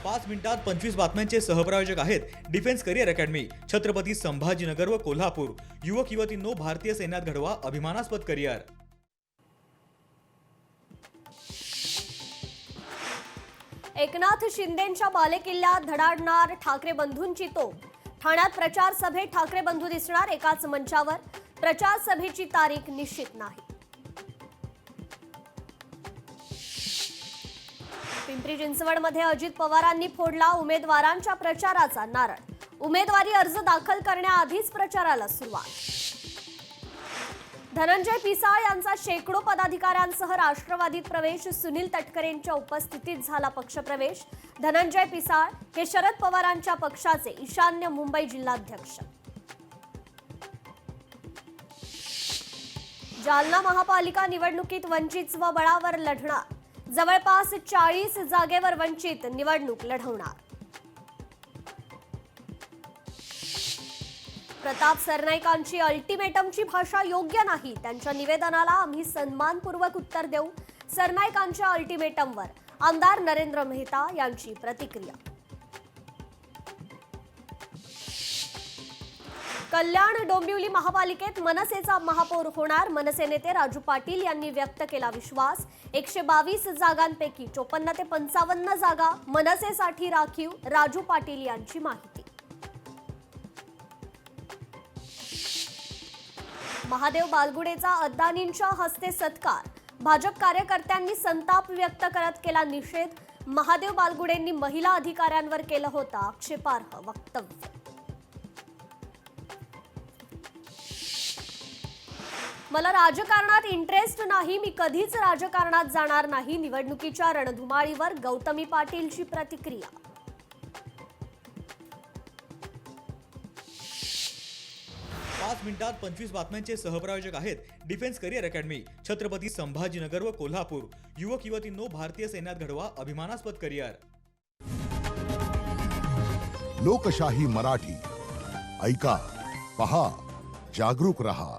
5 मिनिटात 25 बातम्यांचे सहप्रायोजक आहेत defence career academy, Chhatrapati Sambhajinagar व कोल्हापूर। युवक युवतींनो, भारतीय सैन्यात घडवा अभिमानास्पद करिअर। एकनाथ शिंदेंच्या बालेकिल्ल्यात धडाडणार ठाकरे बंधूंची तोफ। ठाण्यात प्रचार सभेत ठाकरे बंधू दिसणार एकाच मंचावर। प्रचार सभेची तारीख निश्चित नाही। पिंपरी चिंचवडमध्ये अजित पवारांनी फोडला उमेदवारांच्या प्रचाराचा नारळ। उमेदवारी अर्ज दाखल करण्याआधीच प्रचाराला सुरुवात। धनंजय पिसाळ यांचा शेकडो पदाधिकाऱ्यांसह राष्ट्रवादीत प्रवेश। सुनील तटकरेंच्या उपस्थितीत झाला पक्षप्रवेश। धनंजय पिसाळ हे शरद पवारांच्या पक्षाचे ईशान्य मुंबई जिल्हाध्यक्ष। जालना महापालिका निवडणुकीत वंचित स्वबळावर लढणार। जवळपास 40 जागेवर वंचित निवडणूक लढवणार। प्रताप सरनाईकांची अल्टिमेटमची भाषा योग्य नाही, त्यांच्या निवेदनाला आम्ही सन्मानपूर्वक उत्तर देऊ। सरनाईकांच्या अल्टिमेटमवर आमदार नरेंद्र मेहता यांची प्रतिक्रिया। कल्याण डोंबिवली महापालिकेत मनसेचा महापौर होणार। मनसे नेते राजू पाटील यांनी व्यक्त केला विश्वास। 122 जागांपैकी 54 ते 55 जागा मनसेसाठी राखीव। राजू पाटील यांची माहिती। महादेव बालगुडेचा अद्दानींच्या हस्ते सत्कार। भाजप कार्यकर्त्यांनी संताप व्यक्त करत केला निषेध। महादेव बालगुडेंनी महिला अधिकाऱ्यांवर केलं होतं आक्षेपार्ह वक्तव्य। मला राजकारणात इंटरेस्ट नाही, मी कधीच राजकारणात जाणार नाही। निवडणुकीच्या रणधुमाळीवर गौतमी पाटीलची प्रतिक्रिया। पाच मिनिटात 25 बातम्यांचे सहप्रायोजक आहेत defence career academy, Chhatrapati Sambhajinagar व कोल्हापूर। युवक युवतींनो, भारतीय सैन्यात घडवा अभिमानास्पद करिअर। लोकशाही मराठी ऐका, पहा, जागरूक रहा।